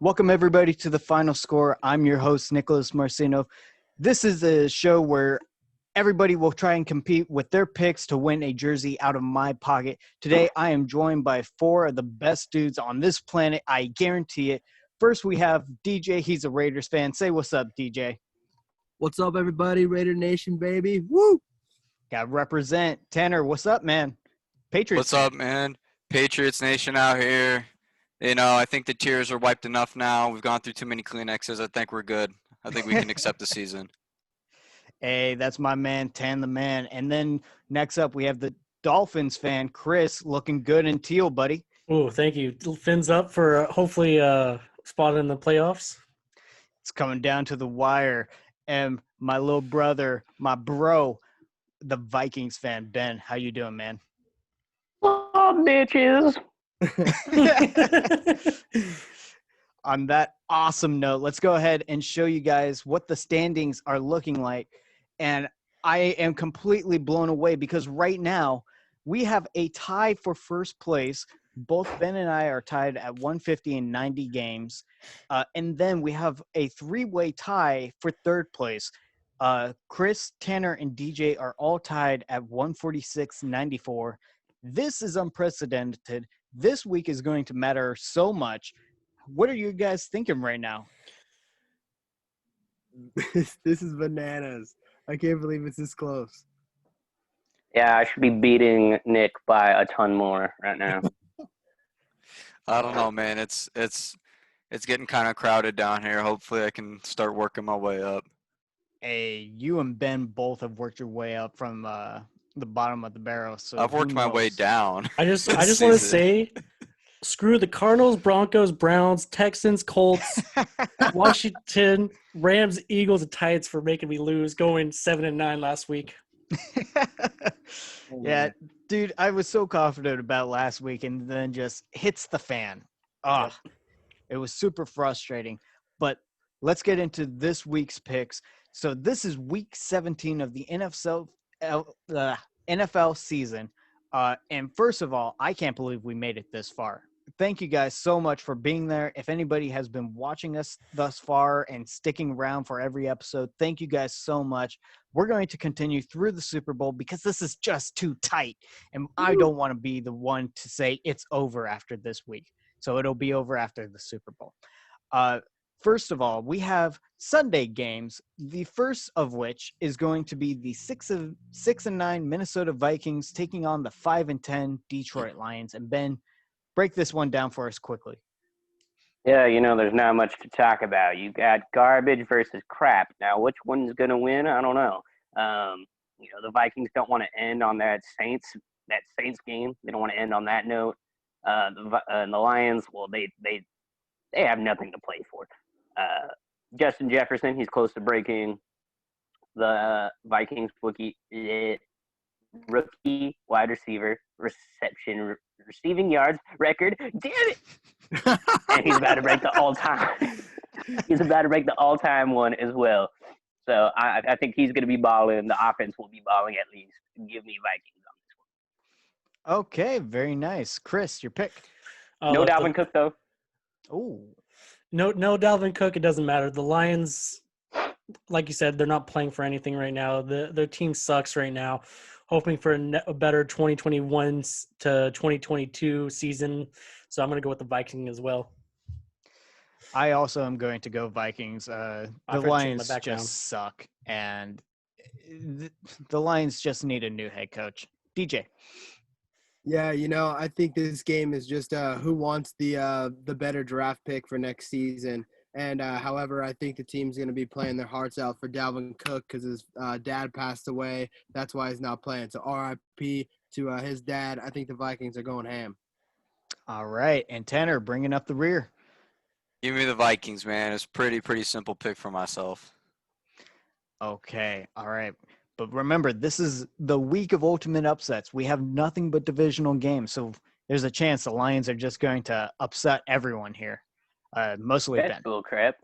Welcome, everybody, to the Final Score. I'm your host, Nicholas Marcino. This is a show where everybody will try and compete with their picks to win a jersey out of my pocket. Today, I am joined by four of the best dudes on this planet. I guarantee it. First, we have DJ. He's a Raiders fan. Say what's up, DJ. What's up, everybody? Raider Nation, baby. Woo! Got to represent. Tanner, what's up, man? Patriots. What's up, man? Patriots Nation out here. I think the tears are wiped enough now. We've gone through too many Kleenexes. I think we're good. I think we can accept the season. Hey, that's my man, Tan the man. And then next up, we have the Dolphins fan, Chris, looking good in teal, buddy. Oh, thank you. Fins up for hopefully spot in the playoffs. It's coming down to the wire. And my little brother, my bro, the Vikings fan, Ben. How you doing, man? Oh, bitches. On that awesome note, let's go ahead and show you guys what the standings are looking like. And I am completely blown away because right now we have a tie for first place. Both Ben and I are tied at 150 in 90 games. And then we have a three-way tie for third place. Chris, Tanner, and DJ are all tied at 146-94. This is unprecedented. This week is going to matter so much. What are you guys thinking right now? This is bananas. I can't believe it's this close. Yeah, I should be beating Nick by a ton more right now. I don't know, man. It's getting kind of crowded down here. Hopefully, I can start working my way up. Hey, you and Ben both have worked your way up from the bottom of the barrel. So I've worked my way down. I just want to say, screw the Cardinals, Broncos, Browns, Texans, Colts, Washington, Rams, Eagles, and Titans for making me lose, going 7-9 last week. Yeah, dude, I was so confident about last week and then just hits the fan. It was super frustrating. But let's get into this week's picks. So this is week 17 of the NFL season. And first of all, I can't believe we made it this far. Thank you guys so much for being there. If anybody has been watching us thus far and sticking around for every episode, thank you guys so much. We're going to continue through the Super Bowl because this is just too tight. And I don't want to be the one to say it's over after this week. So it'll be over after the Super Bowl. First of all, we have Sunday games, the first of which is going to be the 6-9 Minnesota Vikings taking on the 5-10 Detroit Lions. And Ben, break this one down for us quickly. Yeah, there's not much to talk about. You got garbage versus crap. Now, which one's going to win? I don't know. The Vikings don't want to end on that Saints game. They don't want to end on that note. The Lions, well, they have nothing to play for. Justin Jefferson, he's close to breaking the Vikings rookie wide receiver receiving yards record. Damn it! And he's about to break the all-time. He's about to break the all-time one as well. So I think he's going to be balling. The offense will be balling at least. Give me Vikings on this one. Okay, very nice. Chris, your pick. No Dalvin Cook, though. Oh. No Dalvin Cook. It doesn't matter. The Lions, like you said, they're not playing for anything right now. Their team sucks right now. Hoping for a better 2021 to 2022 season. So I'm going to go with the Vikings as well. I also am going to go Vikings. The Lions just suck, and the Lions just need a new head coach. DJ. Yeah, I think this game is just who wants the better draft pick for next season. And however, I think the team's going to be playing their hearts out for Dalvin Cook because his dad passed away. That's why he's not playing. So RIP to his dad. I think the Vikings are going ham. All right. And Tanner, bringing up the rear. Give me the Vikings, man. It's pretty simple pick for myself. Okay. All right. But remember, this is the week of ultimate upsets. We have nothing but divisional games. So there's a chance the Lions are just going to upset everyone here. Mostly That's Ben. bull crap.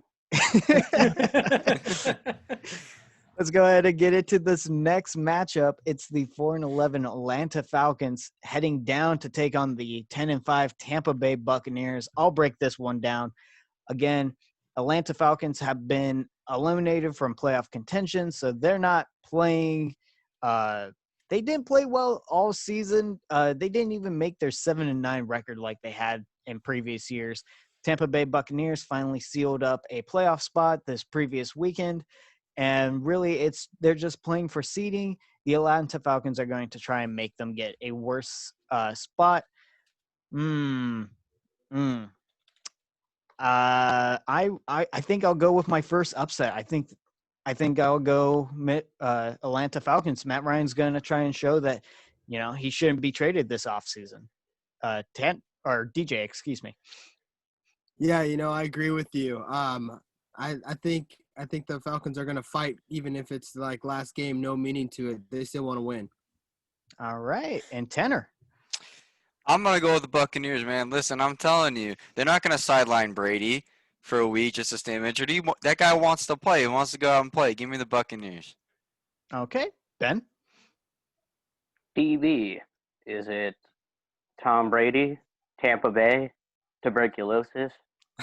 Let's go ahead and get into this next matchup. It's the 4-11 Atlanta Falcons heading down to take on the 10-5 Tampa Bay Buccaneers. I'll break this one down. Again, Atlanta Falcons have been eliminated from playoff contention, so they're not playing. They didn't play well all season. They didn't even make their 7-9 record like they had in previous years. Tampa Bay Buccaneers finally sealed up a playoff spot this previous weekend, and really they're just playing for seeding. The Atlanta Falcons are going to try and make them get a worse spot. I think I'll go with my first upset. I think I'll go Atlanta Falcons. Matt Ryan's going to try and show that, he shouldn't be traded this offseason. DJ, excuse me. Yeah, I agree with you. I think the Falcons are going to fight, even if it's like last game, no meaning to it. They still want to win. All right, and Tanner. I'm going to go with the Buccaneers, man. Listen, I'm telling you, they're not going to sideline Brady for a week just to stay injured. That guy wants to play. He wants to go out and play. Give me the Buccaneers. Okay. Ben? TV. Is it Tom Brady, Tampa Bay, tuberculosis,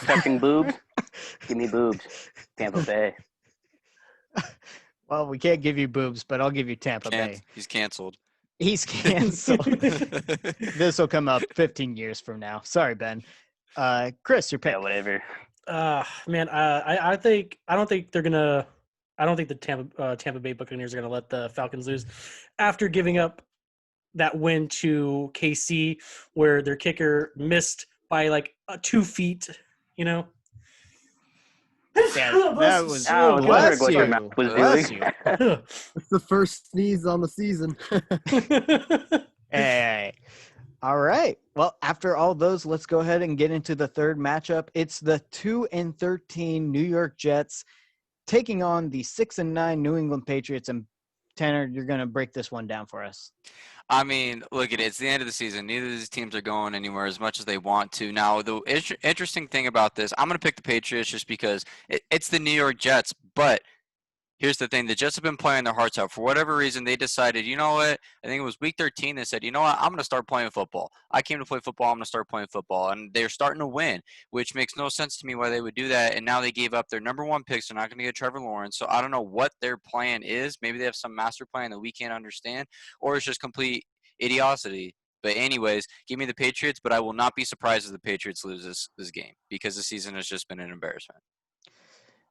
touching boobs? Give me boobs. Tampa Bay. Well, we can't give you boobs, but I'll give you Tampa Bay. He's canceled. He's canceled. This will come up 15 years from now. Sorry, Ben. Chris, your pick. Yeah, whatever. Man, I don't think the Tampa Bay Buccaneers are gonna let the Falcons lose after giving up that win to KC, where their kicker missed by like 2 feet. Yeah, that was bless what your mouth was bless doing. you. It's the first sneeze on the season. Hey. All right. Well, after all those, let's go ahead and get into the third matchup. It's the 2-13 New York Jets taking on the 6-9 New England Patriots. And Tanner, you're going to break this one down for us. I mean, look at it. It's the end of the season. Neither of these teams are going anywhere as much as they want to. Now, the interesting thing about this, I'm going to pick the Patriots just because it's the New York Jets. But here's the thing. The Jets have been playing their hearts out. For whatever reason, they decided, you know what? I think it was week 13. They said, you know what? I'm going to start playing football. I came to play football. I'm going to start playing football. And they're starting to win, which makes no sense to me why they would do that. And now they gave up their number 1 picks. They're not going to get Trevor Lawrence. So I don't know what their plan is. Maybe they have some master plan that we can't understand, or it's just complete idiocy. But anyways, give me the Patriots, but I will not be surprised if the Patriots lose this game because the season has just been an embarrassment.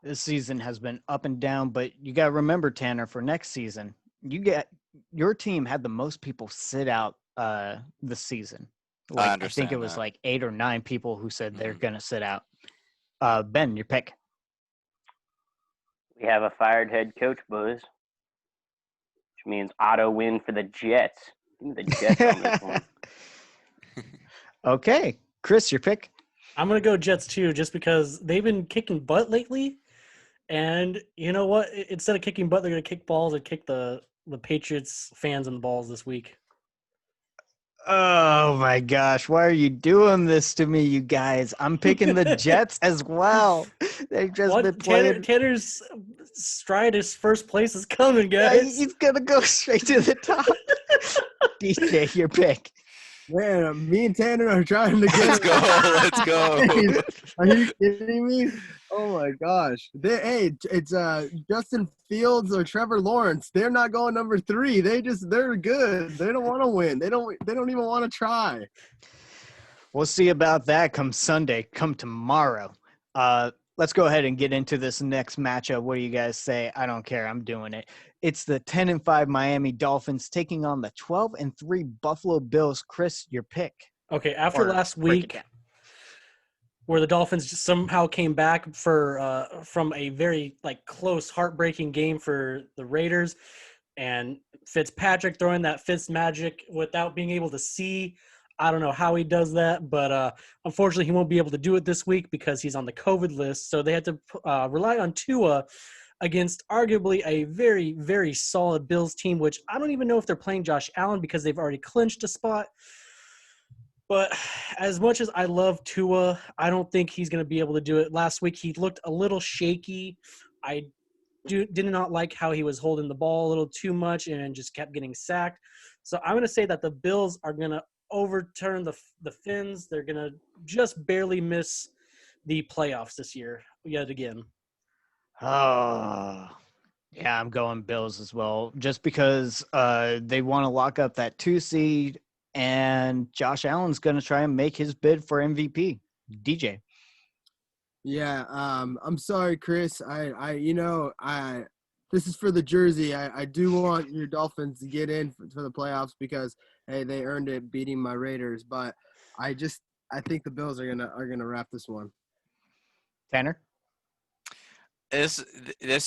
This season has been up and down, but you got to remember, Tanner, for next season, your team had the most people sit out this season. I think it was that. like 8 or 9 people who said they're going to sit out. Ben, your pick. We have a fired head coach, boys, which means auto win for the Jets. Give me the Jets on this one. Okay. Chris, your pick. I'm going to go Jets too, just because they've been kicking butt lately. And you know what? Instead of kicking butt, they're going to kick balls and kick the Patriots fans in the balls this week. Oh, my gosh. Why are you doing this to me, you guys? I'm picking the Jets as well. They've just been playing. Tanner's stride his first place is coming, guys. He's going to go straight to the top. DJ, your pick. Man, me and Tanner are trying to get. Let's go. Are you kidding me? Oh my gosh! It's Justin Fields or Trevor Lawrence. They're not going number 3. They're good. They don't want to win. They don't even want to try. We'll see about that come Sunday, come tomorrow. Let's go ahead and get into this next matchup. What do you guys say? I don't care. I'm doing it. It's the 10-5 Miami Dolphins taking on the 12-3 Buffalo Bills. Chris, your pick. Okay, after last week, where the Dolphins just somehow came back from a very close, heartbreaking game for the Raiders, and Fitzpatrick throwing that Fitz magic without being able to see. I don't know how he does that, but unfortunately he won't be able to do it this week because he's on the COVID list. So they had to rely on Tua against arguably a very, very solid Bills team, which I don't even know if they're playing Josh Allen because they've already clinched a spot. But as much as I love Tua, I don't think he's going to be able to do it. Last week he looked a little shaky. I did not like how he was holding the ball a little too much and just kept getting sacked. So I'm going to say that the Bills are going to overturn the Fins. They're going to just barely miss the playoffs this year yet again. Oh, yeah, I'm going Bills as well, just because they want to lock up that 2 seed, and Josh Allen's going to try and make his bid for MVP. DJ. Yeah, I'm sorry, Chris. This is for the jersey. I do want your Dolphins to get in for the playoffs because hey, they earned it beating my Raiders. But I think the Bills are gonna wrap this one. Tanner. This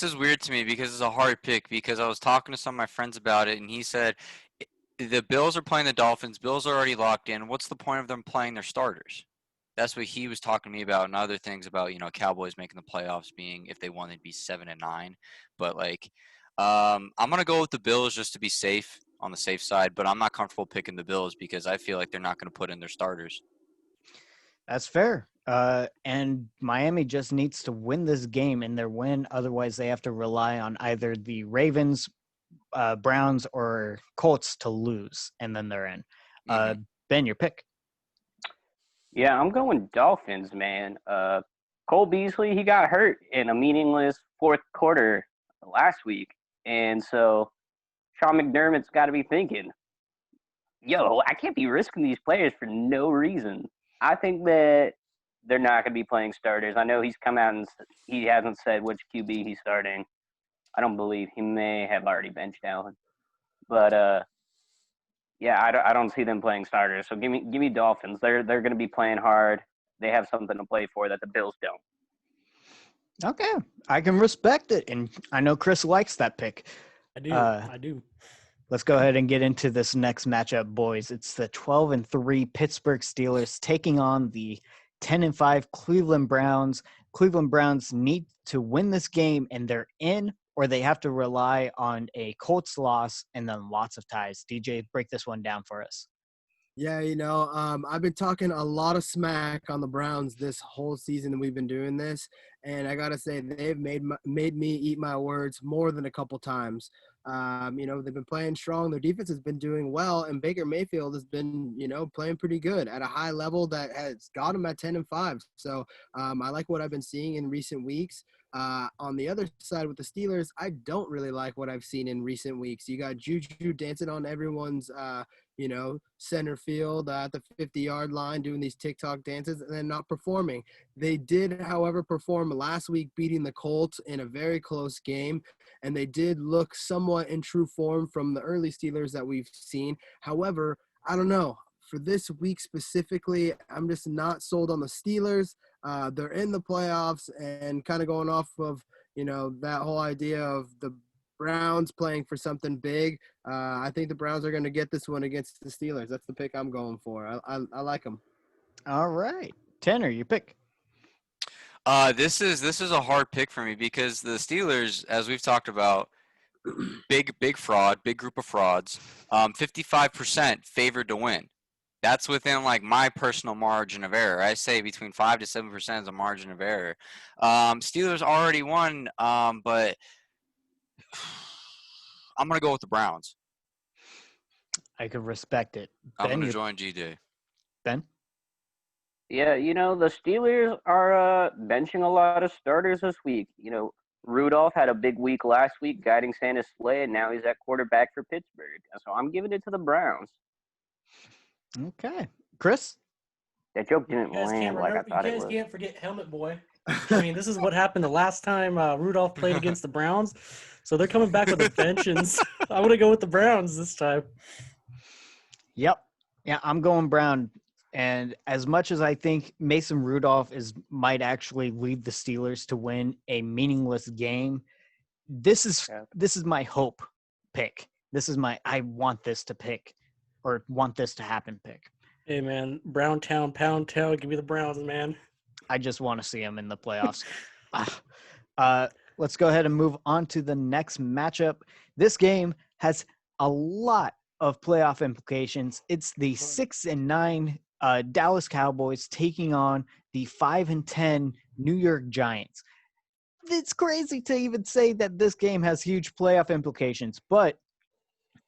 is weird to me because it's a hard pick because I was talking to some of my friends about it and he said the Bills are playing the Dolphins. Bills are already locked in. What's the point of them playing their starters? That's what he was talking to me about, and other things about, Cowboys making the playoffs being if they won, they'd be 7-9. But I'm gonna go with the Bills just to be safe on the safe side. But I'm not comfortable picking the Bills because I feel like they're not gonna put in their starters. That's fair. And Miami just needs to win this game in their win. Otherwise, they have to rely on either the Ravens, Browns, or Colts to lose, and then they're in. Ben, your pick. Yeah, I'm going Dolphins, man. Cole Beasley, he got hurt in a meaningless fourth quarter last week. And so Sean McDermott's got to be thinking, yo, I can't be risking these players for no reason. I think that they're not going to be playing starters. I know he's come out and he hasn't said which QB he's starting. I don't believe he may have already benched Allen. But, yeah, I don't see them playing starters. So give me Dolphins. They're going to be playing hard. They have something to play for that the Bills don't. Okay, I can respect it, and I know Chris likes that pick. I do. Let's go ahead and get into this next matchup, boys. It's the 12-3 Pittsburgh Steelers taking on the 10-5 Cleveland Browns. Cleveland Browns need to win this game, and they're in, or they have to rely on a Colts loss and then lots of ties. DJ, break this one down for us. Yeah, I've been talking a lot of smack on the Browns this whole season that we've been doing this, and I gotta say they've made me eat my words more than a couple times. They've been playing strong. Their defense has been doing well, and Baker Mayfield has been, playing pretty good at a high level that has got him at 10-5. So I like what I've been seeing in recent weeks. On the other side with the Steelers, I don't really like what I've seen in recent weeks. You got Juju dancing on everyone's center field at the 50-yard line, doing these TikTok dances and then not performing. They did, however, perform last week, beating the Colts in a very close game, and they did look somewhat in true form from the early Steelers that we've seen. However, I don't know. For this week specifically, I'm just not sold on the Steelers. They're in the playoffs, and kind of going off of, that whole idea of the Browns playing for something big. I think the Browns are going to get this one against the Steelers. That's the pick I'm going for. I like them. All right. Tanner, your pick. This is a hard pick for me because the Steelers, as we've talked about, big fraud, big group of frauds. 55% favored to win. That's within my personal margin of error. I say between 5 to 7% is a margin of error. Steelers already won, but I'm gonna go with the Browns. I could respect it. I'm gonna join GD. Ben? Yeah, the Steelers are benching a lot of starters this week. Rudolph had a big week last week guiding Santa's sleigh, and now he's at quarterback for Pittsburgh. So I'm giving it to the Browns. Okay. Chris? That joke didn't land like I thought it was. You guys can't forget Helmet Boy. I mean, this is what happened the last time Rudolph played against the Browns. So they're coming back with a vengeance. I'm going to go with the Browns this time. Yep. Yeah, I'm going Brown. And as much as I think Mason Rudolph might actually lead the Steelers to win a meaningless game, this is my hope pick. This is my I want this to pick or want this to happen pick. Hey, man, Brown Town, Pound Town, give me the Browns, man. I just want to see them in the playoffs. Let's go ahead and move on to the next matchup. This game has a lot of playoff implications. It's the 6-9 Dallas Cowboys taking on the 5-10 New York Giants. It's crazy to even say that this game has huge playoff implications, but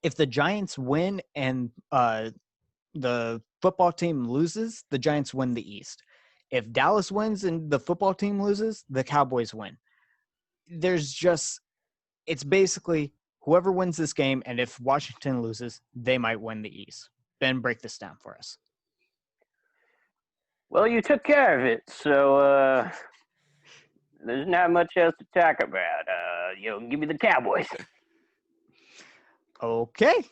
if the Giants win and the football team loses, the Giants win the East. If Dallas wins and the football team loses, the Cowboys win. It's basically whoever wins this game, and if Washington loses, they might win the East. Ben, break this down for us. Well, you took care of it, so there's not much else to talk about. Give me the Cowboys. Okay.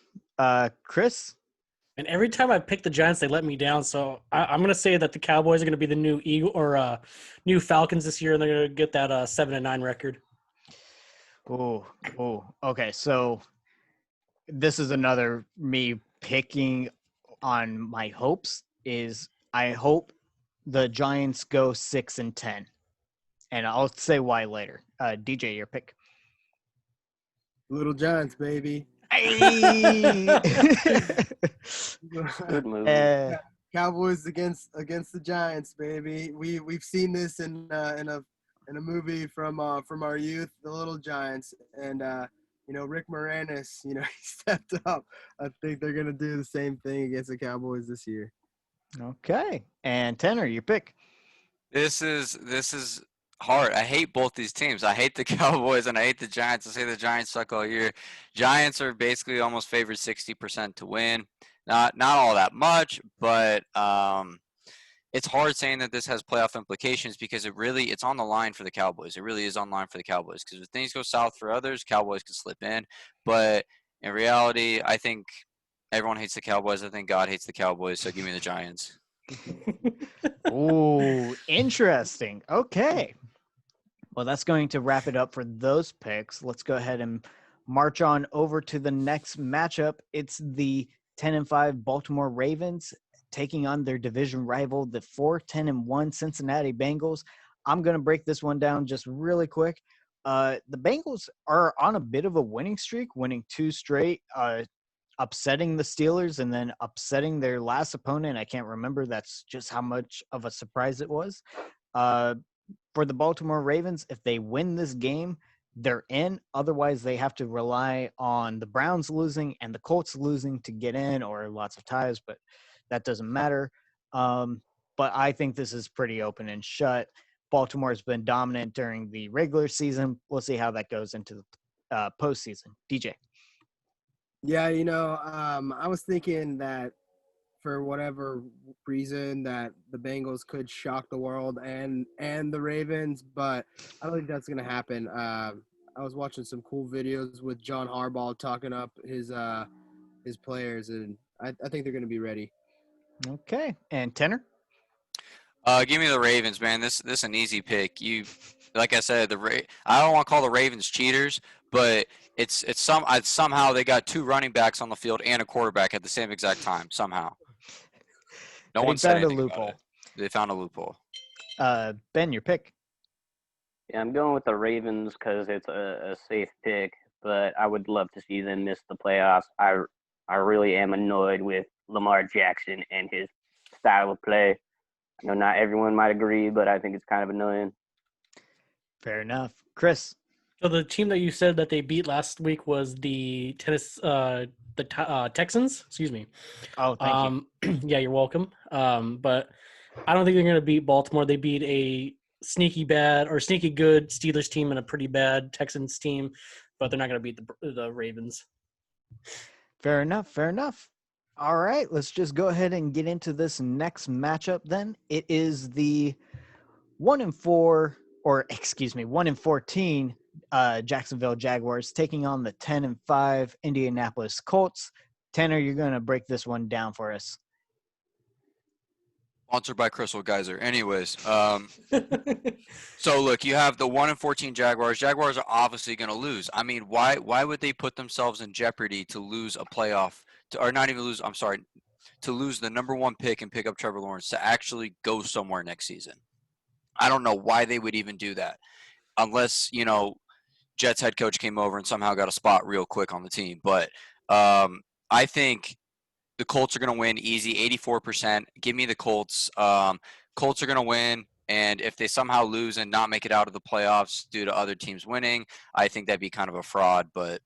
Chris? And every time I pick the Giants, they let me down. So I'm going to say that the Cowboys are going to be the new new Falcons this year, and they're going to get that 7-9 record. Oh. Okay, so this is another me picking on my hopes. Is I hope the Giants go 6-10, and I'll say why later. DJ, your pick. Little Giants, baby. Hey! Good move. Cowboys against the Giants, baby. We've seen this in a movie from our youth, The Little Giants, and Rick Moranis, he stepped up. I think they're gonna do the same thing against the Cowboys this year. Okay, and Tanner, your pick. This is hard. I hate both these teams. I hate the Cowboys and I hate the Giants. I say the Giants suck all year. Giants are basically almost favored 60% to win. Not all that much, but it's hard saying that this has playoff implications because it's on the line for the Cowboys. It really is on the line for the Cowboys because if things go south for others, Cowboys can slip in. But in reality, I think everyone hates the Cowboys. I think God hates the Cowboys, so give me the Giants. Ooh, interesting. Okay. Well, that's going to wrap it up for those picks. Let's go ahead and march on over to the next matchup. It's the 10-5 Baltimore Ravens taking on their division rival, the 4-10-1 Cincinnati Bengals. I'm going to break this one down just really quick. The Bengals are on a bit of a winning streak, winning 2 straight, upsetting the Steelers and then upsetting their last opponent. I can't remember. That's just how much of a surprise it was. For the Baltimore Ravens, if they win this game, they're in. Otherwise, they have to rely on the Browns losing and the Colts losing to get in, or lots of ties, but that doesn't matter. But I think this is pretty open and shut. Baltimore has been dominant during the regular season. We'll see how that goes into the postseason. DJ. Yeah, I was thinking that for whatever reason that the Bengals could shock the world and the Ravens, but I don't think that's going to happen. I was watching some cool videos with John Harbaugh talking up his players, and I think they're going to be ready. Okay. And Tenor? Give me the Ravens, man. This is an easy pick. Like I said, I don't want to call the Ravens cheaters, but somehow they got 2 running backs on the field and a quarterback at the same exact time. Somehow, no one said anything about it. They found a loophole. Ben, your pick. Yeah, I'm going with the Ravens because it's a safe pick, but I would love to see them miss the playoffs. I really am annoyed with Lamar Jackson and his style of play. I know not everyone might agree, but I think it's kind of annoying. Fair enough. Chris? So the team that you said that they beat last week was the Texans. Excuse me. Oh, thank you. Yeah, you're welcome. But I don't think they're going to beat Baltimore. They beat a sneaky good Steelers team and a pretty bad Texans team, but they're not going to beat the Ravens. Fair enough. All right, let's just go ahead and get into this next matchup then. It is the 1-14 Jacksonville Jaguars taking on the 10-5 Indianapolis Colts. Tanner, you're going to break this one down for us. Sponsored by Crystal Geyser. Anyways, so look, you have the 1-14 Jaguars. Jaguars are obviously going to lose. I mean, why would they put themselves in jeopardy to lose a playoff, to lose the number 1 pick and pick up Trevor Lawrence to actually go somewhere next season? I don't know why they would even do that, unless Jets head coach came over and somehow got a spot real quick on the team. But I think the Colts are going to win easy, 84%. Give me the Colts. Colts are going to win, and if they somehow lose and not make it out of the playoffs due to other teams winning, I think that'd be kind of a fraud, but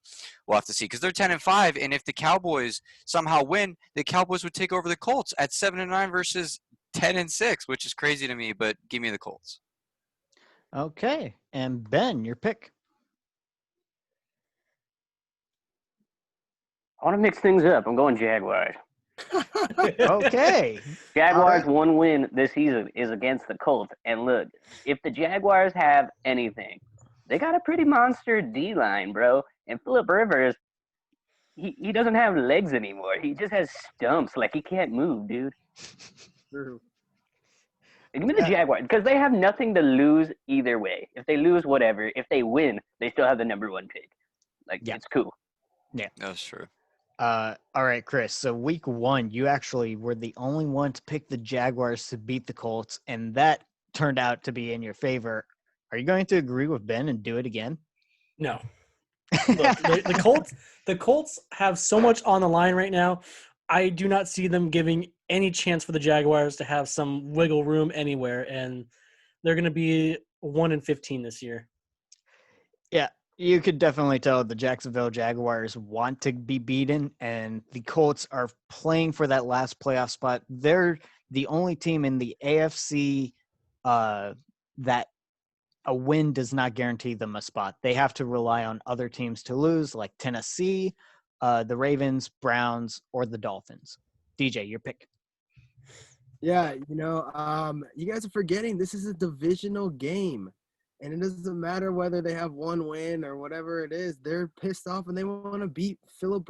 we'll have to see. Because they're 10-5, and if the Cowboys somehow win, the Cowboys would take over the Colts at 7-9 versus 10-6, which is crazy to me, but give me the Colts. Okay. And Ben, your pick. I want to mix things up. I'm going Jaguars. Okay. Jaguars' All right. one win this season is against the Colts. And look, if the Jaguars have anything, they got a pretty monster D-line, bro. And Phillip Rivers, he doesn't have legs anymore. He just has stumps. Like, he can't move, dude. True. Give me the Jaguars because they have nothing to lose either way. If they lose, whatever. If they win, they still have the number 1 pick. Like, Yeah. it's cool. That's true. All right, Chris. So week 1, you actually were the only one to pick the Jaguars to beat the Colts, and that turned out to be in your favor. Are you going to agree with Ben and do it again? No. Look, the Colts have so much on the line right now. I do not see them giving any chance for the Jaguars to have some wiggle room anywhere, and they're going to be 1-15 this year. Yeah, you could definitely tell the Jacksonville Jaguars want to be beaten, and the Colts are playing for that last playoff spot. They're the only team in the AFC that a win does not guarantee them a spot. They have to rely on other teams to lose, like Tennessee, the Ravens, Browns, or the Dolphins. DJ, your pick. Yeah, you guys are forgetting this is a divisional game. And it doesn't matter whether they have one win or whatever it is. They're pissed off and they want to beat Phillip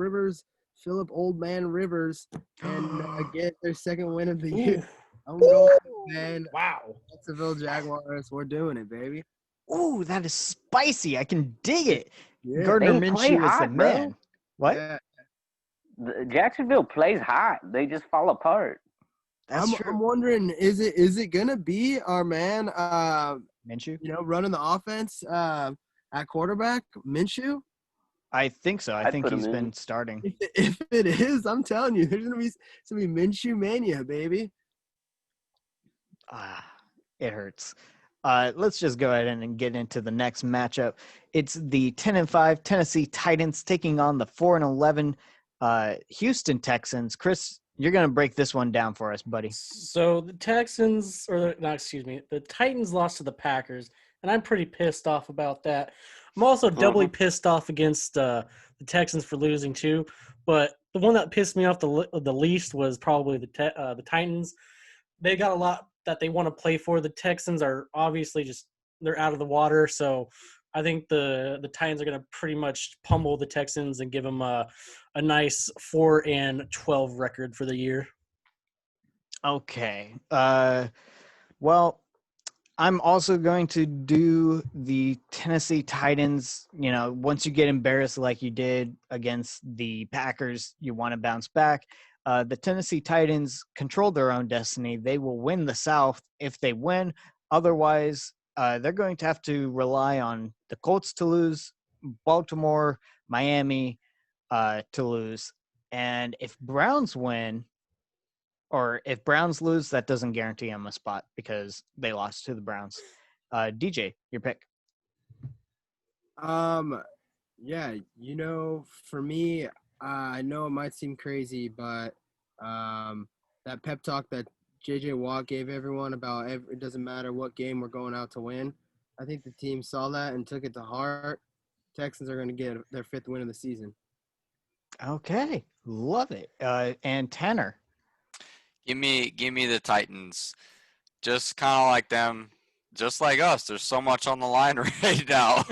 Old Man Rivers, and get their second win of the year. I'm going, man. Wow. Jacksonville Jaguars. We're doing it, baby. Ooh, that is spicy. I can dig it. Yeah. Gardner They play Minshew is the hot, bro. man. What? Yeah. Jacksonville plays hot. They just fall apart. That's true. I'm wondering, is it gonna be our man Minshew? running the offense at quarterback, Minshew? I think so. I I'd think put him he's in. been starting. If it is, I'm telling you, there's gonna be Minshew mania, baby. It hurts. Let's just go ahead and get into the next matchup. It's the 10-5 Tennessee Titans taking on the 4-11 Houston Texans. Chris, you're going to break this one down for us, buddy. So the the Titans lost to the Packers, and I'm pretty pissed off about that. I'm also doubly pissed off against the Texans for losing too. But the one that pissed me off the least was probably the Titans. They got a lot that they want to play for. The Texans are obviously they're out of the water. So I think the Titans are going to pretty much pummel the Texans and give them a nice 4-12 record for the year. Okay. Well, I'm also going to do the Tennessee Titans. Once you get embarrassed like you did against the Packers, you want to bounce back. The Tennessee Titans control their own destiny. They will win the South if they win. Otherwise, they're going to have to rely on the Colts to lose, Baltimore, Miami to lose. And if Browns win, or if Browns lose, that doesn't guarantee them a spot because they lost to the Browns. DJ, your pick. Yeah, for me, I know it might seem crazy, but that pep talk that J.J. Watt gave everyone about it doesn't matter what game we're going out to win. I think the team saw that and took it to heart. Texans are going to get their 5th win of the season. Okay, love it. And Tanner. Give me the Titans. Just kind of like them, just like us. There's so much on the line right now.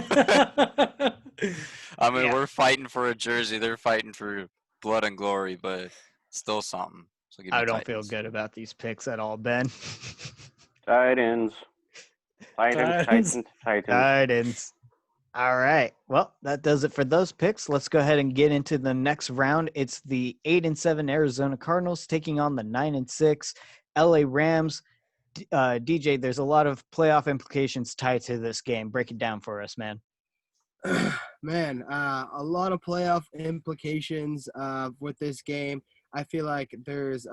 I mean, we're fighting for a jersey. They're fighting for blood and glory, but still something. So give me I don't Titans. feel good about these picks at all, Ben. Titans. Titans. All right. Well, that does it for those picks. Let's go ahead and get into the next round. It's the 8-7 Arizona Cardinals taking on the 9-6 LA Rams. DJ, there's a lot of playoff implications tied to this game. Break it down for us, man. Man, a lot of playoff implications with this game. I feel like there's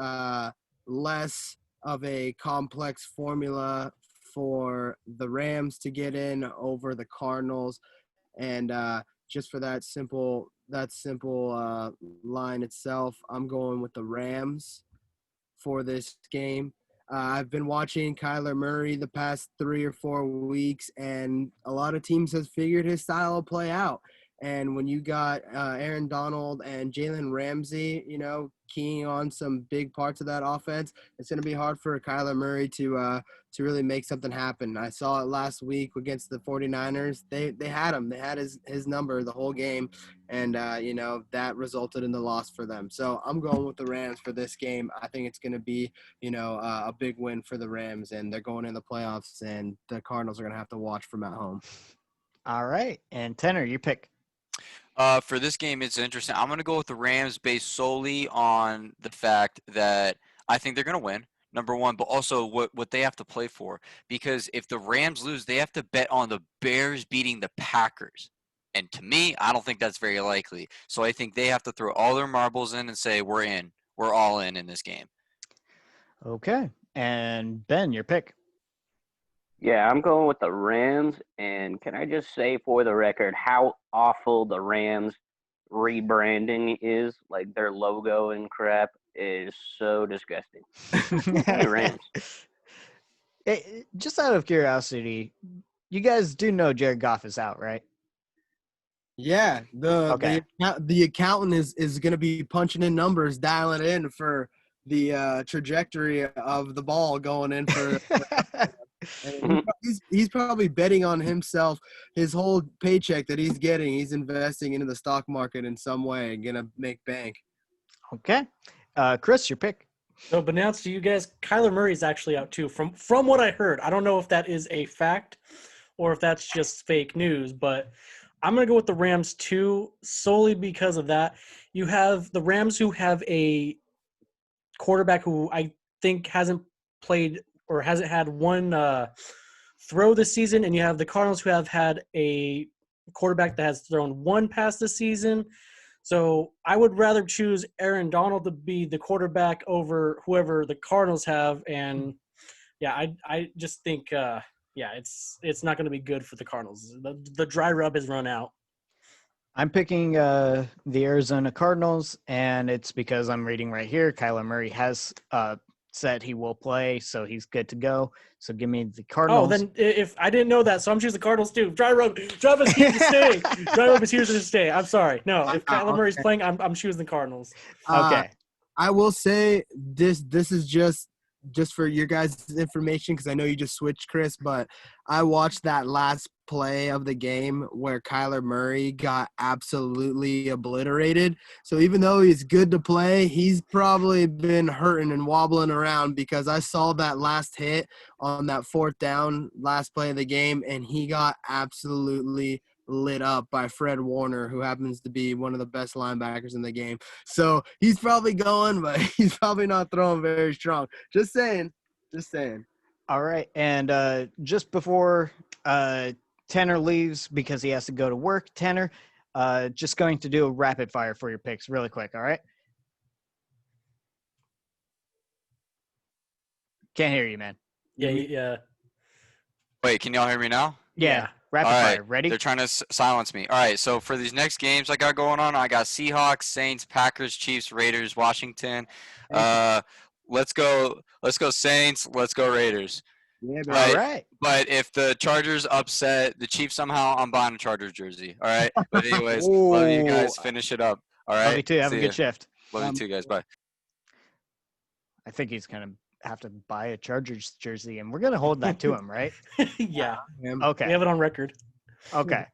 less of a complex formula for the Rams to get in over the Cardinals, and just for that simple line itself, I'm going with the Rams for this game. I've been watching Kyler Murray the past 3 or 4 weeks, and a lot of teams has figured his style of play out. And when you got Aaron Donald and Jalen Ramsey, keying on some big parts of that offense, it's going to be hard for Kyler Murray to really make something happen. I saw it last week against the 49ers. They had him. They had his number the whole game, and that resulted in the loss for them. So I'm going with the Rams for this game. I think it's going to be a big win for the Rams, and they're going in the playoffs, and the Cardinals are going to have to watch from at home. All right. And Tanner, you pick. For this game, it's interesting. I'm going to go with the Rams based solely on the fact that I think they're going to win, number one, but also what they have to play for. Because if the Rams lose, they have to bet on the Bears beating the Packers. And to me, I don't think that's very likely. So I think they have to throw all their marbles in and say, we're in. We're all in this game. Okay. And Ben, your pick. Yeah, I'm going with the Rams. And can I just say for the record how awful the Rams rebranding is? Like their logo and crap is so disgusting. The Rams. Hey, just out of curiosity, you guys do know Jared Goff is out, right? Yeah, Okay. the accountant is going to be punching in numbers, dialing in for the trajectory of the ball going in for. And he's probably betting on himself. His whole paycheck that he's getting, he's investing into the stock market in some way and gonna make bank. Okay. Chris, your pick. So, but announced to you guys, Kyler Murray is actually out too. From what I heard, I don't know if that is a fact or if that's just fake news, but I'm going to go with the Rams too, solely because of that. You have the Rams who have a quarterback who I think hasn't played or hasn't had one throw this season, and you have the Cardinals who have had a quarterback that has thrown one pass this season. So I would rather choose Aaron Donald to be the quarterback over whoever the Cardinals have. And, yeah, I just think, it's not going to be good for the Cardinals. The dry rub has run out. I'm picking the Arizona Cardinals, and it's because I'm reading right here. Kyler Murray has said he will play, so he's good to go. So give me the Cardinals. Oh, then if I didn't know that, so I'm choosing the Cardinals too. Dry rub is here to stay. Dry rub is here to stay. I'm sorry. No, if Kyler Murray's playing, I'm choosing the Cardinals. Okay. I will say this is just for your guys' information, because I know you just switched, Chris, but I watched that last play of the game where Kyler Murray got absolutely obliterated. So even though he's good to play, he's probably been hurting and wobbling around, because I saw that last hit on that 4th down last play of the game, and he got absolutely lit up by Fred Warner, who happens to be one of the best linebackers in the game. So he's probably going, but he's probably not throwing very strong. Just saying. All right. And just before Tanner leaves because he has to go to work, Tanner, just going to do a rapid fire for your picks really quick. All right. Can't hear you, man. Yeah. Wait, can y'all hear me now? Yeah. Rapid All fire. right. Ready? They're trying to silence me. All right, so for these next games I got going on, I got Seahawks, Saints, Packers, Chiefs, Raiders, Washington. Let's go Saints. Let's go Raiders. Yeah, All right. But if the Chargers upset the Chiefs somehow, I'm buying a Chargers jersey. All right. But anyways, love you guys. Finish it up. All right. Love you too. Have a See good ya. shift. Love you too, guys. Bye. I think he's going to have to buy a Chargers jersey, and we're going to hold that to him, right? Yeah. Okay. We have it on record. Okay.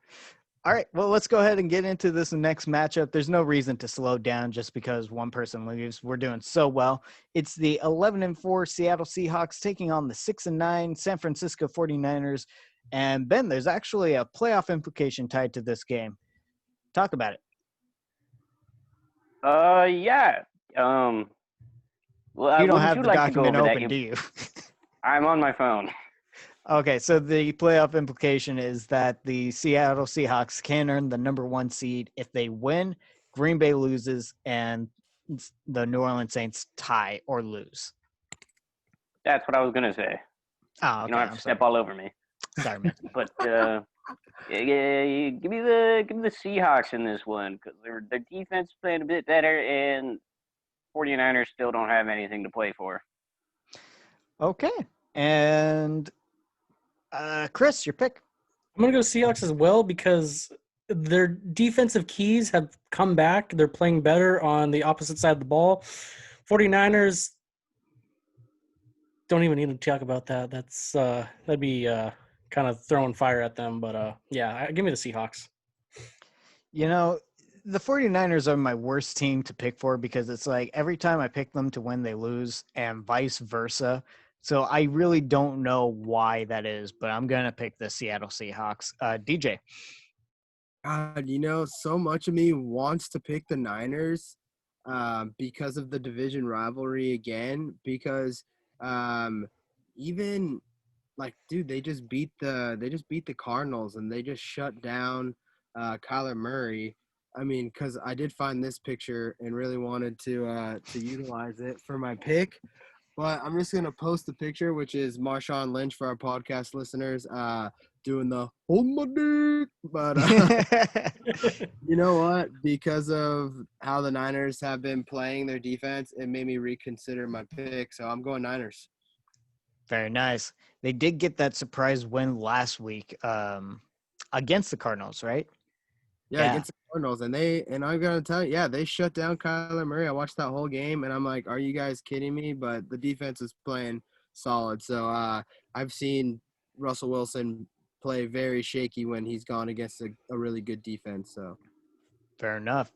All right. Well, let's go ahead and get into this next matchup. There's no reason to slow down just because one person leaves. We're doing so well. It's the 11-4 Seattle Seahawks taking on the 6-9 San Francisco 49ers. And Ben, there's actually a playoff implication tied to this game. Talk about it. Yeah. Well, You don't would have you the like to go document over that? open, do you? I'm on my phone. Okay, so the playoff implication is that the Seattle Seahawks can earn the number 1 seed if they win, Green Bay loses, and the New Orleans Saints tie or lose. That's what I was gonna say. Oh, okay. You don't have to step all over me. Sorry, man. But yeah, give me the Seahawks in this one, because their defense is playing a bit better, and 49ers still don't have anything to play for. Okay. And Chris, your pick. I'm going to go Seahawks as well because their defensive keys have come back. They're playing better on the opposite side of the ball. 49ers don't even need to talk about that. That'd be kind of throwing fire at them. But yeah, give me the Seahawks. You know, the 49ers are my worst team to pick for because it's like every time I pick them to win, they lose, and vice versa. So I really don't know why that is, but I'm going to pick the Seattle Seahawks. DJ. God, so much of me wants to pick the Niners because of the division rivalry again. Because even like, dude, they just beat the Cardinals and they just shut down Kyler Murray. I mean, because I did find this picture and really wanted to utilize it for my pick. But I'm just gonna post the picture, which is Marshawn Lynch for our podcast listeners, doing the hold my dick. But you know what? Because of how the Niners have been playing their defense, it made me reconsider my pick. So I'm going Niners. Very nice. They did get that surprise win last week against the Cardinals, right? Yeah, against the Cardinals, and I'm gonna tell you, they shut down Kyler Murray. I watched that whole game, and I'm like, are you guys kidding me? But the defense is playing solid. So I've seen Russell Wilson play very shaky when he's gone against a really good defense. So fair enough.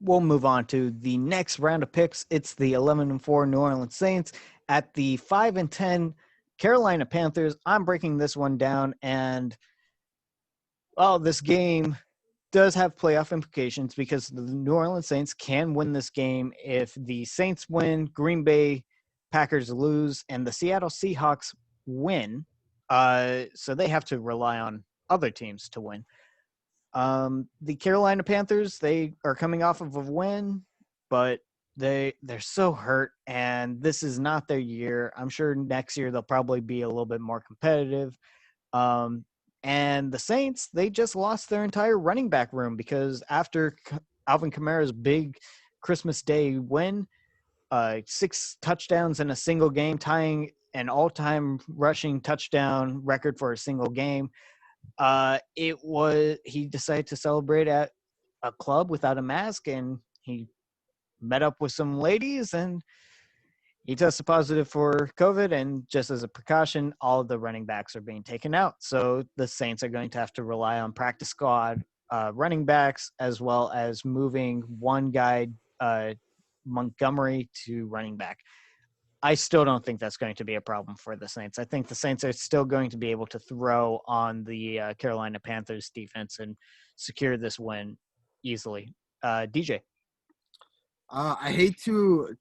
We'll move on to the next round of picks. It's the 11-4 New Orleans Saints at the 5-10 Carolina Panthers. I'm breaking this one down, and this game does have playoff implications because the New Orleans Saints can win this game if the Saints win, Green Bay Packers lose, and the Seattle Seahawks win. So they have to rely on other teams to win. The Carolina Panthers, they are coming off of a win, but they're so hurt, and this is not their year. I'm sure next year they'll probably be a little bit more competitive. And the Saints, they just lost their entire running back room because after Alvin Kamara's big Christmas Day win, 6 touchdowns in a single game, tying an all-time rushing touchdown record for a single game. He decided to celebrate at a club without a mask, and he met up with some ladies, and he tested positive for COVID, and just as a precaution, all of the running backs are being taken out. So the Saints are going to have to rely on practice squad running backs, as well as moving one guy, Montgomery, to running back. I still don't think that's going to be a problem for the Saints. I think the Saints are still going to be able to throw on the Carolina Panthers defense and secure this win easily. DJ. I hate to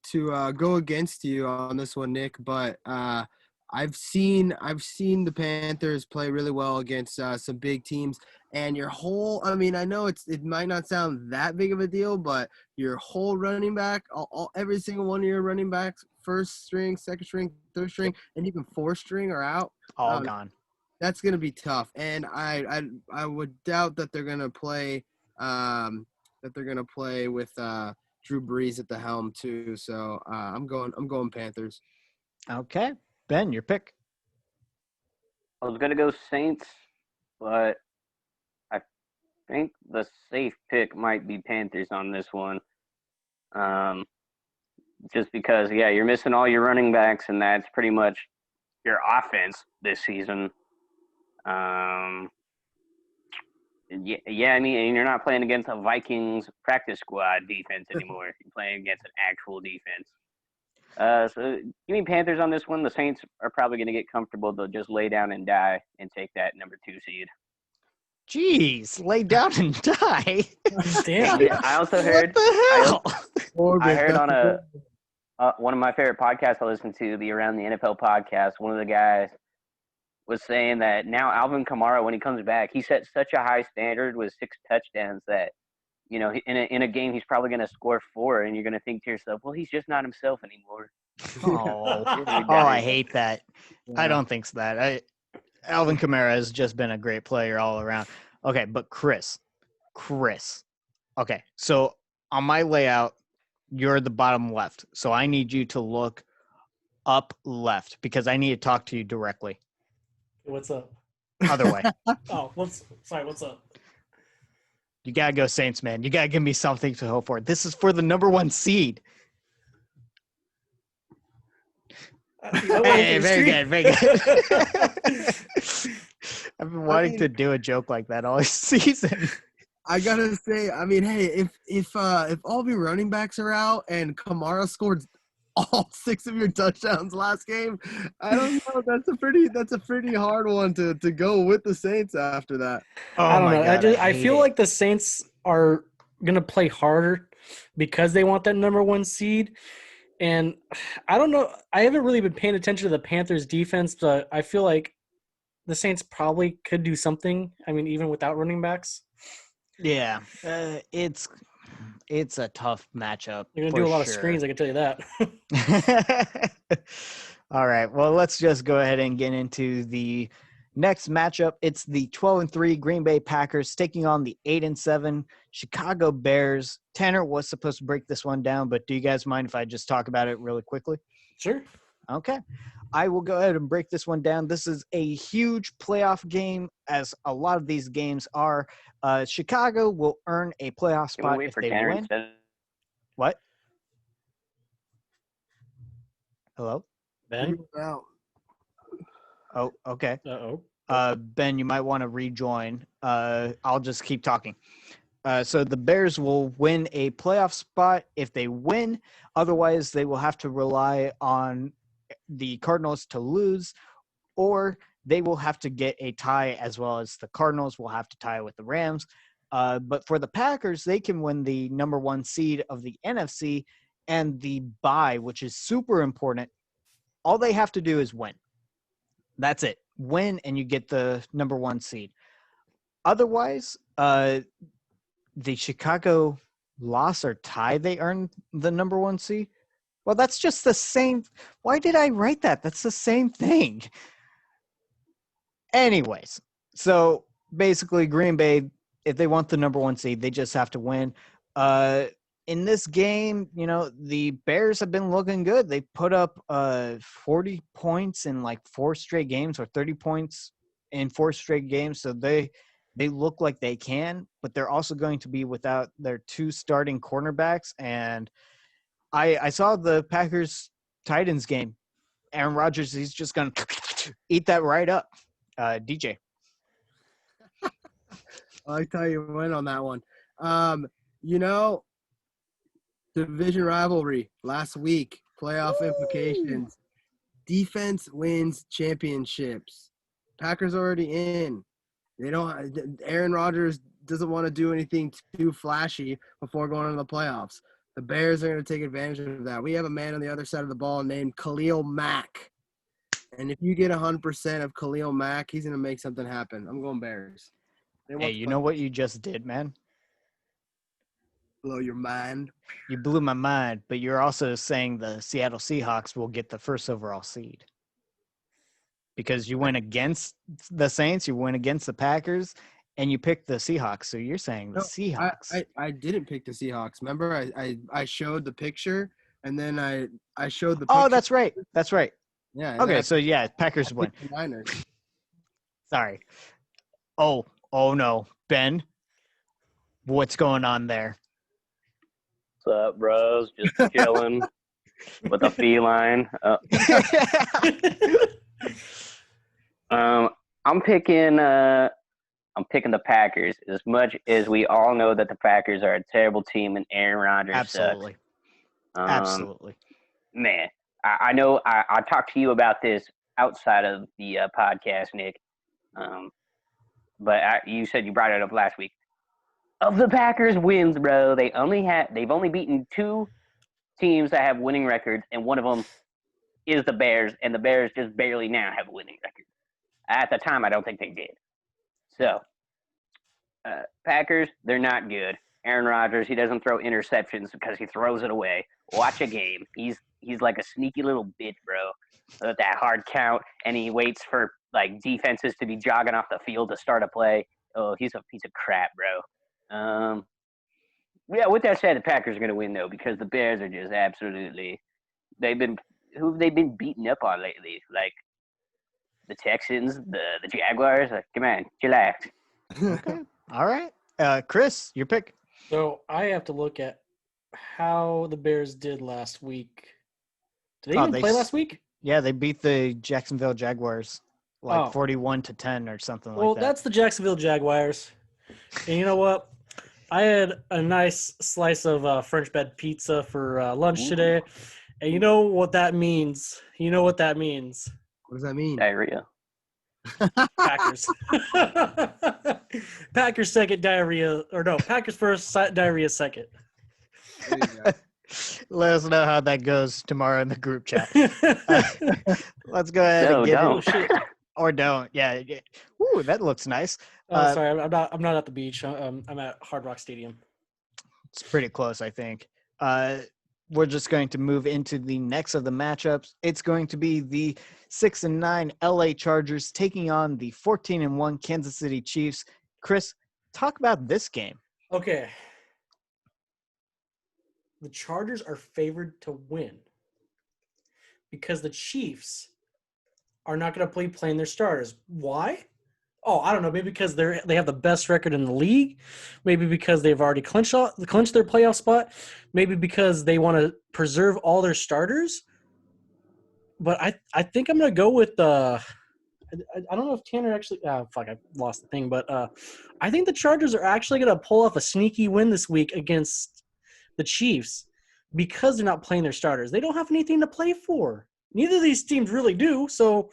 go against you on this one, Nick, but I've seen the Panthers play really well against some big teams, and I know it might not sound that big of a deal, but your whole running back, every single one of your running backs, first string, second string, third string, and even fourth string are out. All gone. That's gonna be tough, and I would doubt that they're gonna play with Drew Brees at the helm too. So I'm going Panthers. Okay, Ben, your pick. I was gonna go Saints, but I think the safe pick might be Panthers on this one. Just because, you're missing all your running backs, and that's pretty much your offense this season. I mean, and you're not playing against a Vikings practice squad defense anymore. You're playing against an actual defense. So give me Panthers on this one. The Saints are probably going to get comfortable. They'll just lay down and die and take that number 2 seed. Jeez, lay down and die. Damn. I also heard. What the hell? I heard on one of my favorite podcasts I listen to, the Around the NFL podcast. One of the guys was saying that now Alvin Kamara, when he comes back, he set such a high standard with 6 touchdowns that, in a game he's probably going to score 4, and you're going to think to yourself, well, he's just not himself anymore. I hate that. Yeah. I don't think so. Alvin Kamara has just been a great player all around. Okay, but Chris. Okay, so on my layout, you're the bottom left. So I need you to look up left because I need to talk to you directly. What's up? Other way. Oh, what's up? You got to go Saints, man. You got to give me something to hope for. This is for the number 1 seed. Hey, very good, very good. I've been wanting to do a joke like that all season. I gotta say, I mean, hey, if all of your running backs are out and Kamara scored all 6 of your touchdowns last game, I don't know. That's a pretty hard one to go with the Saints after that. Oh I don't my know. God, I feel like the Saints are gonna play harder because they want that number 1 seed. And I don't know. I haven't really been paying attention to the Panthers defense, but I feel like the Saints probably could do something. I mean, even without running backs. Yeah, it's a tough matchup. You're gonna do a lot of screens, I can tell you that. All right. Well, let's just go ahead and get into the next matchup. It's the 12-3 Green Bay Packers taking on the 8-7 Chicago Bears. Tanner was supposed to break this one down, but do you guys mind if I just talk about it really quickly? Sure. Okay. I will go ahead and break this one down. This is a huge playoff game, as a lot of these games are. Chicago will earn a playoff spot if they win. What? Hello? Ben? Oh, okay. Uh-oh. Ben, you might want to rejoin. I'll just keep talking. So the Bears will win a playoff spot if they win. Otherwise, they will have to rely on the Cardinals to lose, or they will have to get a tie, as well as the Cardinals will have to tie with the Rams. But for the Packers, they can win the number 1 seed of the NFC and the bye, which is super important. All they have to do is win. That's it. Win, and you get the number 1 seed. Otherwise, the Chicago loss or tie, they earn the number 1 seed. Well, that's just the same. Why did I write that? That's the same thing. Anyways, so basically Green Bay, if they want the number 1 seed, they just have to win. In this game, the Bears have been looking good. They put up 40 points in like 4 straight games, or 30 points in 4 straight games. So they look like they can, but they're also going to be without their 2 starting cornerbacks. And I saw the Packers-Titans game. Aaron Rodgers, he's just going to eat that right up. DJ. I like how you went on that one. Division rivalry last week, playoff implications. Defense wins championships. Packers already in. Aaron Rodgers doesn't want to do anything too flashy before going into the playoffs. The Bears are going to take advantage of that. We have a man on the other side of the ball named Khalil Mack. And if you get 100% of Khalil Mack, he's going to make something happen. I'm going Bears. Hey, you know what you just did, man? Blow your mind. You blew my mind, but you're also saying the Seattle Seahawks will get the first overall seed. Because you went against the Saints, you went against the Packers, and you picked the Seahawks. So you're saying the Seahawks. I didn't pick the Seahawks. Remember, I showed the picture, and then I showed the picture. Oh, that's right. That's right. Yeah. Okay, so yeah, Packers win. Niners. Sorry. Oh no. Ben, what's going on there? What's up, bros? Just chilling with a feline. I'm picking the Packers. As much as we all know that the Packers are a terrible team and Aaron Rodgers Absolutely. sucks. Absolutely. Man, I know I talked to you about this outside of the podcast, Nick. But you said you brought it up last week. Of the Packers wins, bro, they've only beaten 2 teams that have winning records, and one of them is the Bears, and the Bears just barely now have a winning record. At the time, I don't think they did. So, Packers, they're not good. Aaron Rodgers, he doesn't throw interceptions because he throws it away. Watch a game. He's like a sneaky little bitch, bro. With that hard count, and he waits for like defenses to be jogging off the field to start a play. Oh, he's a piece of crap, bro. Yeah, with that said, the Packers are going to win, though, because the Bears are just absolutely – they've been who have they been beating up on lately? Like the Texans, the Jaguars. Like, come on, chillax. Okay. All right. Chris, your pick. So I have to look at how the Bears did last week. Did they Oh, even play last week? Yeah, they beat the Jacksonville Jaguars like 41-10 or something like that. Well, that's the Jacksonville Jaguars. And you know what? I had a nice slice of French bed pizza for lunch today. And you know what that means? What does that mean? Diarrhea. Packers. Packers second, diarrhea. Or no, Packers first, diarrhea second. There you go. Let us know how that goes tomorrow in the group chat. Let's go ahead No, and get don't. it. Or don't. Yeah. Ooh, that looks nice. Sorry, I'm not at the beach. I'm at Hard Rock Stadium. It's pretty close, I think. We're just going to move into the next of the matchups. It's going to be the 6-9 LA Chargers taking on the 14-1 Kansas City Chiefs. Chris, talk about this game. Okay. The Chargers are favored to win because the Chiefs are not going to be playing their starters. Why? Oh, I don't know. Maybe because they have the best record in the league. Maybe because they've already clinched their playoff spot. Maybe because they want to preserve all their starters. But I think I'm going to go with I don't know if Tanner actually I lost the thing. But I think the Chargers are actually going to pull off a sneaky win this week against the Chiefs because they're not playing their starters. They don't have anything to play for. Neither of these teams really do. So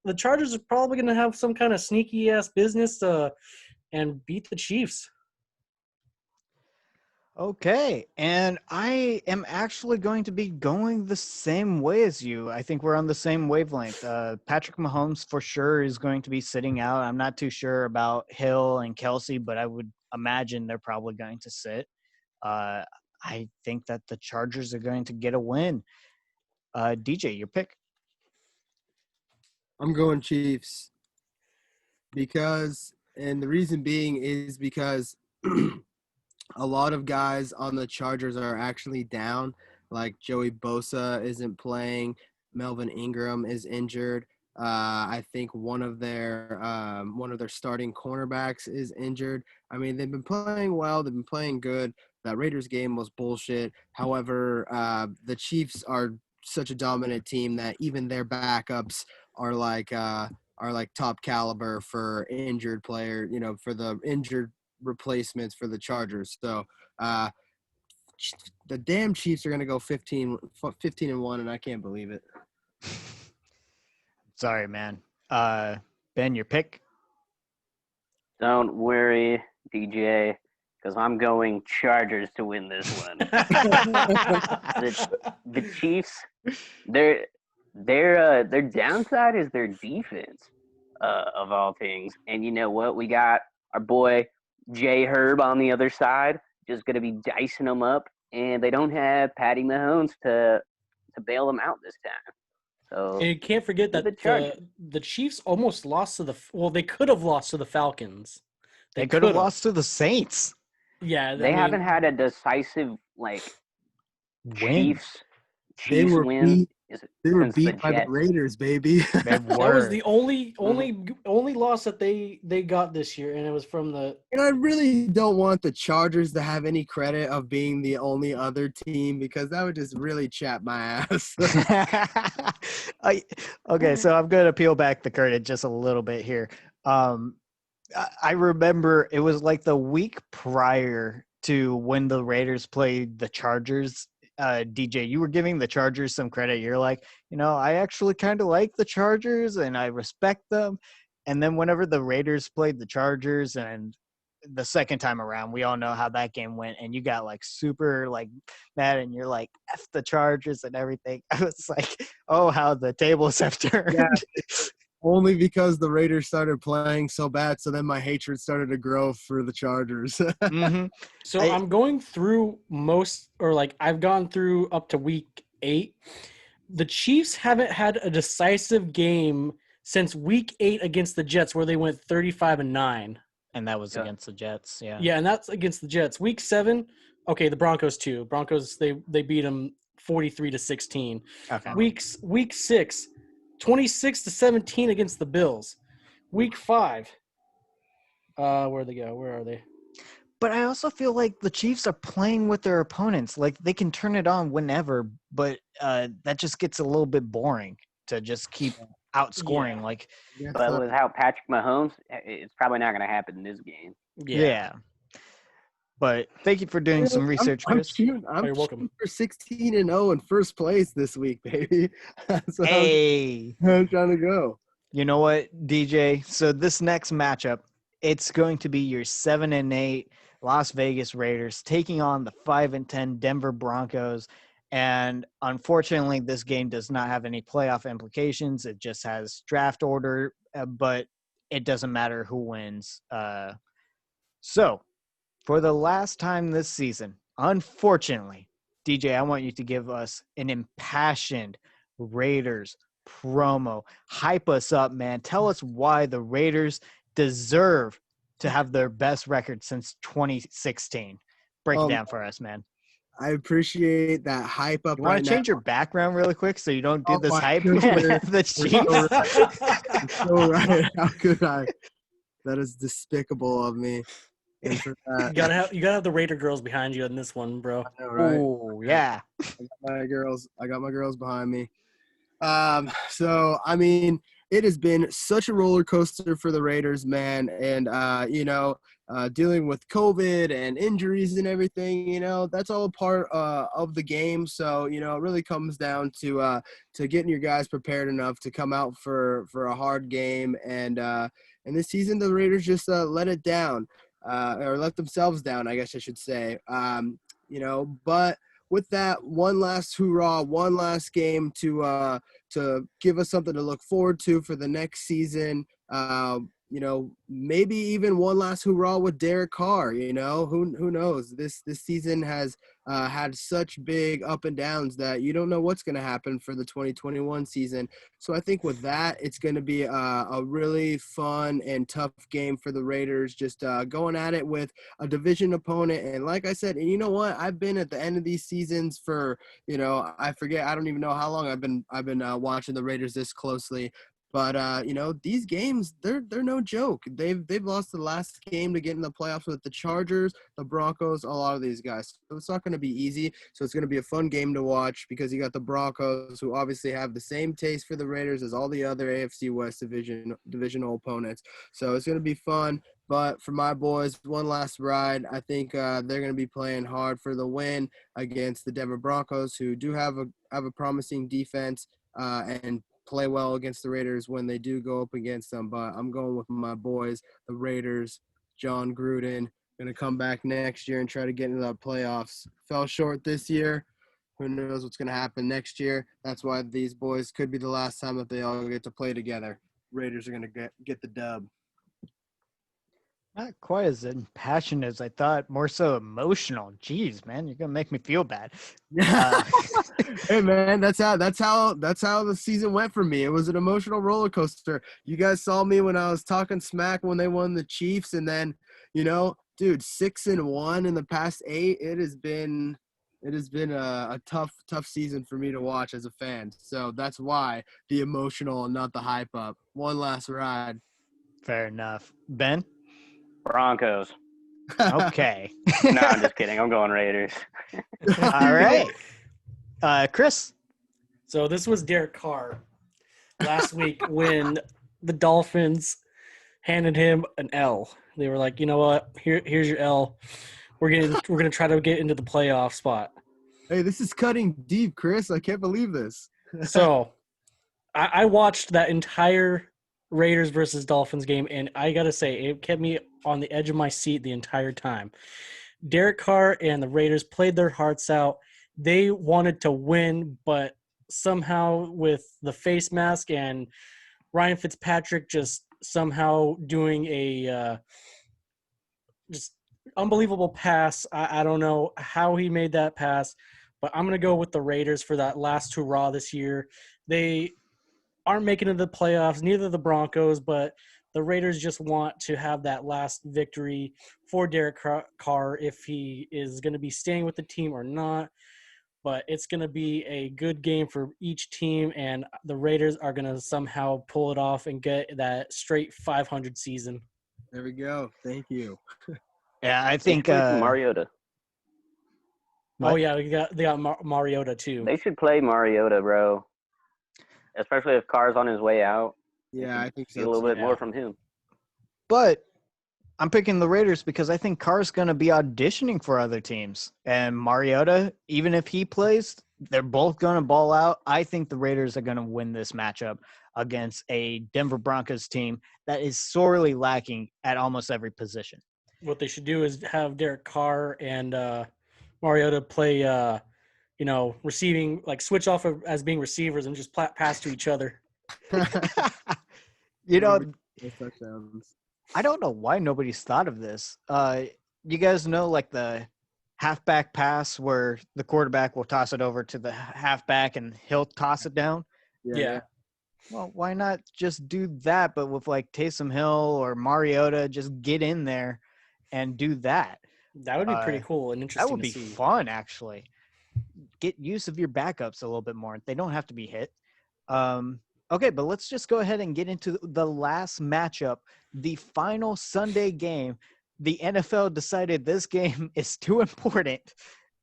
the Chargers are probably going to have some kind of sneaky-ass business and beat the Chiefs. Okay, and I am actually going to be going the same way as you. I think we're on the same wavelength. Patrick Mahomes for sure is going to be sitting out. I'm not too sure about Hill and Kelsey, but I would imagine they're probably going to sit. I think that the Chargers are going to get a win. DJ, your pick. I'm going Chiefs and the reason being is because a lot of guys on the Chargers are actually down. Like Joey Bosa isn't playing. Melvin Ingram is injured. I think one of their starting cornerbacks is injured. I mean, they've been playing well. They've been playing good. That Raiders game was bullshit. However, the Chiefs are such a dominant team that even their backups are like top caliber for injured player, for the injured replacements for the Chargers. So the damn Chiefs are going to go 15-1, and I can't believe it. Sorry, man. Ben, your pick? Don't worry, DJ, because I'm going Chargers to win this one. The Chiefs, their downside is their defense, of all things. And you know what? We got our boy J Herb on the other side, just going to be dicing them up, and they don't have Patty Mahomes to bail them out this time. So and you can't forget that the Chiefs almost lost to they could have lost to the Falcons. They could have lost to the Saints. Yeah. They haven't had a decisive, win. Chiefs win. They were beat by the Raiders, baby. They That was the only loss that they got this year, and it was from the. And I really don't want the Chargers to have any credit of being the only other team because that would just really chap my ass. Okay, so I'm going to peel back the curtain just a little bit here. I remember it was like the week prior to when the Raiders played the Chargers. DJ, you were giving the Chargers some credit. You're like, I actually kind of like the Chargers and I respect them. And then whenever the Raiders played the Chargers and the second time around, we all know how that game went. And you got super mad and you're like, F the Chargers and everything. I was like, oh, how the tables have turned. Yeah. Only because the Raiders started playing so bad. So then my hatred started to grow for the Chargers. Mm-hmm. So I'm going through I've gone through up to week 8. The Chiefs haven't had a decisive game since week 8 against the Jets where they went 35-9. And that was against the Jets. Yeah. Yeah. And that's against the Jets. Week 7. Okay. The Broncos too. Broncos, they beat them 43-16. Okay. Week 6, 26-17 against the Bills. Week 5. Where'd they go? Where are they? But I also feel like the Chiefs are playing with their opponents. Like they can turn it on whenever, but that just gets a little bit boring to just keep outscoring. Yeah. Like, But with how Patrick Mahomes, it's probably not going to happen in this game. yeah. But thank you for doing some research, Chris. I'm You're welcome. shooting for 16-0 in first place this week, baby. That's what Hey, I'm trying to go. you know what, DJ? So this next matchup, it's going to be your 7-8 Las Vegas Raiders taking on the 5-10 Denver Broncos. And unfortunately, this game does not have any playoff implications. It just has draft order, but it doesn't matter who wins. So for the last time this season, unfortunately, DJ, I want you to give us an impassioned Raiders promo. Hype us up, man. Tell us why the Raiders deserve to have their best record since 2016. Break it down for us, man. I appreciate that hype up. You want to change your background really quick so you don't do this my hype? goodness. The Chiefs. So right. How could I? That is despicable of me. And for that, You gotta have the Raider girls behind you in this one, bro. I know, right? Oh, yeah. I got my girls behind me. So I mean, it has been such a roller coaster for the Raiders, man. And dealing with COVID and injuries and everything, that's all a part of the game. So, it really comes down to getting your guys prepared enough to come out for a hard game. And this season, the Raiders just let it down, or let themselves down, I guess I should say. But with that, one last hoorah, one last game to give us something to look forward to for the next season. Maybe even one last hoorah with Derek Carr. Who knows? This season has had such big up and downs that you don't know what's going to happen for the 2021 season. So I think with that, it's going to be a really fun and tough game for the Raiders, just going at it with a division opponent. And like I said, and you know what? I've been at the end of these seasons for, I forget, I don't even know how long I've been watching the Raiders this closely. But these games, they're no joke. They've lost the last game to get in the playoffs with the Chargers, the Broncos, a lot of these guys. So it's not going to be easy. So it's going to be a fun game to watch because you got the Broncos, who obviously have the same taste for the Raiders as all the other AFC West divisional opponents. So it's going to be fun. But for my boys, one last ride. I think they're going to be playing hard for the win against the Denver Broncos, who do have a promising defense and play well against the Raiders when they do go up against them. But I'm going with my boys, the Raiders. John Gruden going to come back next year and try to get into the playoffs. Fell short this year. Who knows what's going to happen next year? That's why these boys could be the last time that they all get to play together. Raiders are going to get the dub. Not quite as impassioned as I thought. More so emotional. Jeez, man, you're gonna make me feel bad. Hey, man, that's how the season went for me. It was an emotional roller coaster. You guys saw me when I was talking smack when they won the Chiefs, and then, dude, 6-1 in the past 8. It has been a tough season for me to watch as a fan. So that's why the emotional and not the hype up. One last ride. Fair enough. Ben? Broncos. Okay. No, I'm just kidding. I'm going Raiders. All right. Chris? So this was Derek Carr last week when the Dolphins handed him an L. They were like, you know what? Here's your L. We're gonna try to get into the playoff spot. Hey, this is cutting deep, Chris. I can't believe this. So I watched that entire Raiders versus Dolphins game, and I gotta say, it kept me on the edge of my seat the entire time. Derek Carr and the Raiders played their hearts out. They wanted to win, but somehow with the face mask and Ryan Fitzpatrick just somehow doing a just unbelievable pass. I don't know how he made that pass, but I'm going to go with the Raiders for that last hurrah this year. They aren't making it to the playoffs, neither the Broncos, but the Raiders just want to have that last victory for Derek Carr if he is going to be staying with the team or not. but it's going to be a good game for each team, and the Raiders are going to somehow pull it off and get that straight 500 season. There we go. Thank you. Yeah, I They should think. play some Mariota. What? Oh, yeah, they got Mariota, too. They should play Mariota, bro. Especially if Carr's on his way out. Yeah, I think so. Get a little bit Yeah. more from him. But I'm picking the Raiders because I think Carr's going to be auditioning for other teams. And Mariota, even if he plays, they're both going to ball out. I think the Raiders are going to win this matchup against a Denver Broncos team that is sorely lacking at almost every position. What they should do is have Derek Carr and Mariota play, receiving, like switch off as being receivers and just pass to each other. You know, Those touchdowns. I don't know why nobody's thought of this. You guys know, like the halfback pass where the quarterback will toss it over to the halfback and he'll toss it down. Yeah. Well, why not just do that, but with like Taysom Hill or Mariota, just get in there and do that. That would be pretty cool and interesting That would be to see. fun, actually. Get use of your backups a little bit more. They don't have to be hit. Okay, but let's just go ahead and get into the last matchup, the final Sunday game. The NFL decided this game is too important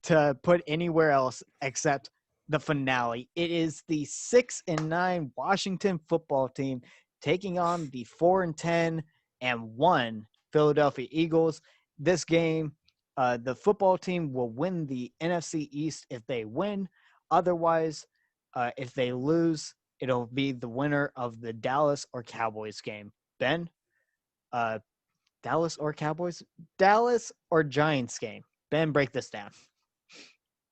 to put anywhere else except the finale. It is the 6-9 Washington football team taking on the 4-10 and 1 Philadelphia Eagles. This game, the football team will win the NFC East if they win. Otherwise, if they lose, it'll be the winner of the Dallas or Cowboys game. Ben, Dallas or Cowboys? Dallas or Giants game? Ben, break this down.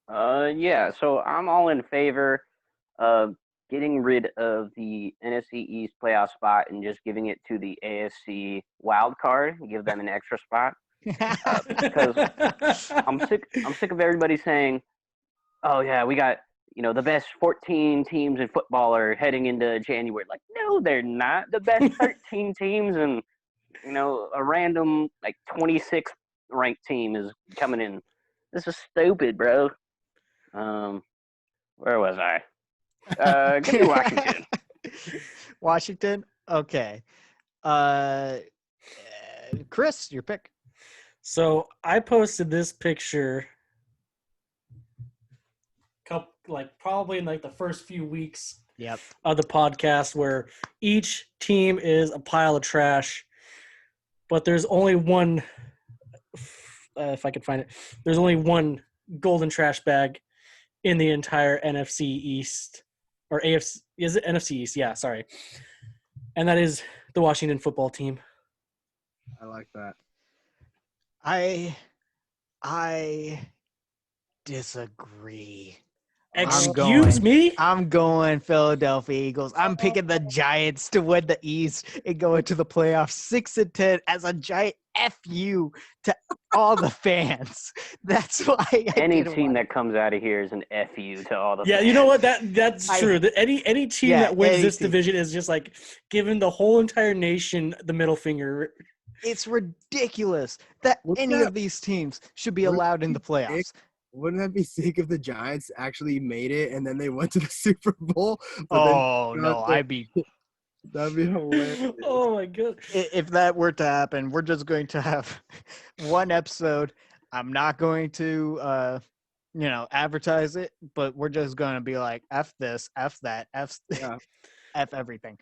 Yeah, so I'm all in favor of getting rid of the NFC East playoff spot and just giving it to the AFC wild card, give them an extra spot. Because I'm sick of everybody saying, "Oh yeah, we got the best 14 teams in football are heading into January." Like, no, they're not. The best 13 teams and a random like 26th ranked team is coming in. This is stupid, bro. Where was I? Give me Washington. Washington? Okay. Chris, your pick. So I posted this picture probably in like the first few weeks Yep. of the podcast where each team is a pile of trash, but there's only one, if I could find it, there's only one golden trash bag in the entire NFC East or AFC. Is it NFC East? Yeah, sorry. And that is the Washington football team. I like that. I disagree. Excuse me? I'm going Philadelphia Eagles. I'm picking the Giants to win the East and go into the playoffs 6-10 as a giant FU to all the fans. That's why Any team that comes out of here is an FU to all the Yeah, fans. you know what? That's true. Any team that wins this division is just like giving the whole entire nation the middle finger. It's ridiculous that any of these teams should be allowed in the playoffs. Wouldn't that be sick if the Giants actually made it and then they went to the Super Bowl? That'd be hilarious. Oh my god! If that were to happen, we're just going to have one episode. I'm not going to, advertise it, but we're just going to be like, F this, F that, F everything.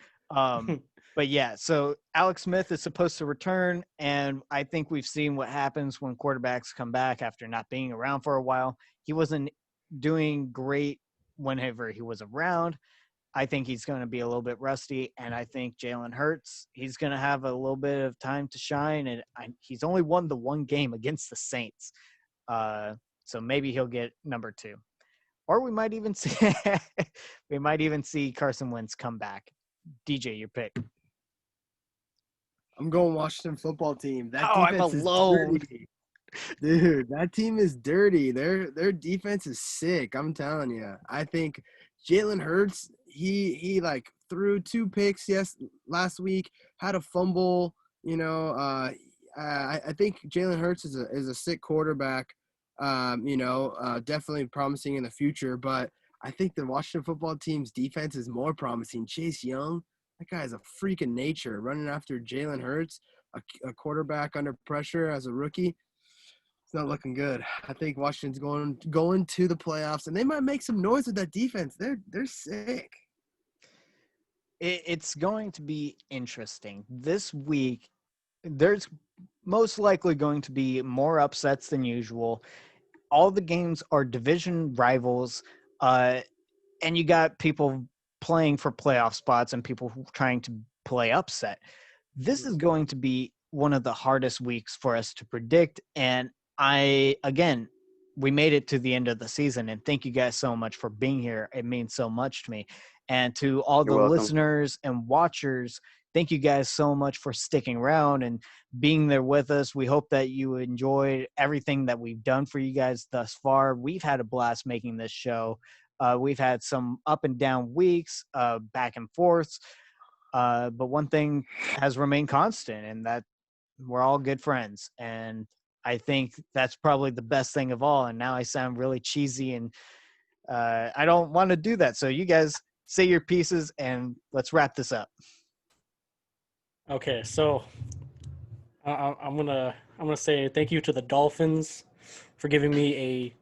But yeah, so Alex Smith is supposed to return, and I think we've seen what happens when quarterbacks come back after not being around for a while. He wasn't doing great whenever he was around. I think he's going to be a little bit rusty, and I think Jalen Hurts, he's going to have a little bit of time to shine, and he's only won the one game against the Saints. So maybe he'll get number 2. Or we might even see Carson Wentz come back. DJ, your pick. I'm going Washington football team. That I'm defense is alone. dirty. Dude, that team is dirty. Their defense is sick. I'm telling you. I think Jalen Hurts, he like threw 2 picks last week, had a fumble. I think Jalen Hurts is a sick quarterback. definitely promising in the future. But I think the Washington football team's defense is more promising. Chase Young, that guy is a freak of nature, running after Jalen Hurts, a quarterback under pressure as a rookie. It's not looking good. I think Washington's going to the playoffs, and they might make some noise with that defense. They're sick. It's going to be interesting. This week, there's most likely going to be more upsets than usual. All the games are division rivals, and you got people playing for playoff spots and people trying to play upset. This is going to be one of the hardest weeks for us to predict, and we made it to the end of the season, and thank you guys so much for being here. It means so much to me. And to all the listeners and watchers, thank you guys so much for sticking around and being there with us. We hope that you enjoyed everything that we've done for you guys thus far. We've had a blast making this show. We've had some up and down weeks, back and forths. But one thing has remained constant, and that we're all good friends. And I think that's probably the best thing of all. And now I sound really cheesy, and I don't want to do that. So you guys say your pieces, and let's wrap this up. Okay, so I'm gonna say thank you to the Dolphins for giving me a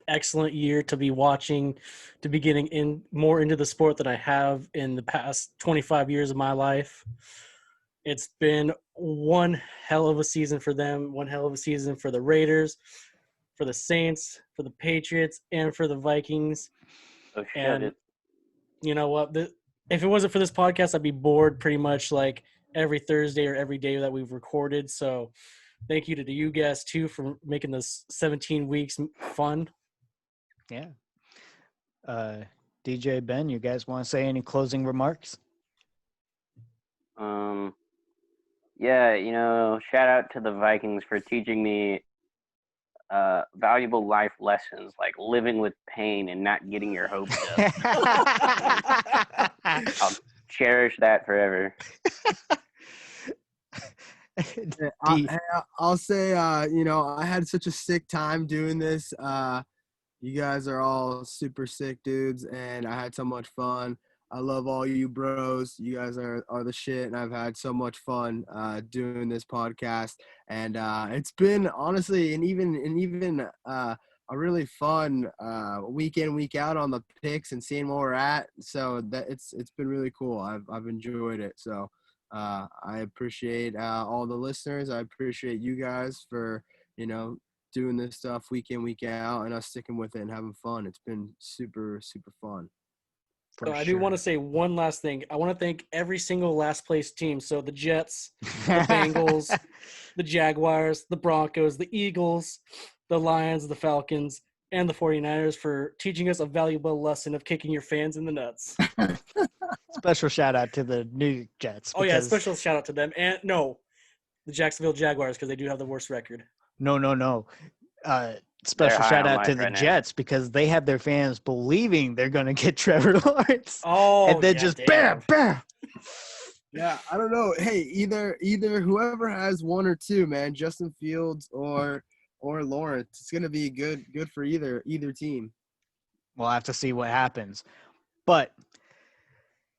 excellent year to be watching, to be getting in more into the sport than I have in the past 25 years of my life. It's been one hell of a season for them, one hell of a season for the Raiders, for the Saints, for the Patriots, and for the Vikings. Oh, shit. And you know what? If it wasn't for this podcast, I'd be bored pretty much like every Thursday or every day that we've recorded. So thank you to you guys, too, for making this 17 weeks fun. Yeah. DJ, Ben, you guys want to say any closing remarks? Yeah, shout out to the Vikings for teaching me valuable life lessons like living with pain and not getting your hopes up. I'll cherish that forever. I'll say, I had such a sick time doing this. You guys are all super sick dudes, and I had so much fun. I love all you bros. You guys are the shit, and I've had so much fun doing this podcast. And it's been honestly, and even a really fun week in, week out on the picks and seeing where we're at. So that it's been really cool. I've enjoyed it. So I appreciate all the listeners. I appreciate you guys for doing this stuff week in, week out, and us sticking with it and having fun. It's been super, super fun. So I do want to say one last thing. I want to thank every single last place team. So the Jets, the Bengals, the Jaguars, the Broncos, the Eagles, the Lions, the Falcons, and the 49ers for teaching us a valuable lesson of kicking your fans in the nuts. Special shout out to the New Jets. Oh, yeah, special shout out to them. And no, the Jacksonville Jaguars, because they do have the worst record. No. Special shout out to the Jets because they have their fans believing they're going to get Trevor Lawrence. Oh, and then just bam. Yeah, I don't know. Hey, either whoever has one or two, man, Justin Fields or Lawrence, it's going to be good for either team. We'll have to see what happens.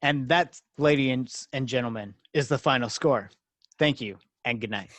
And that, ladies and gentlemen, is the final score. Thank you and good night.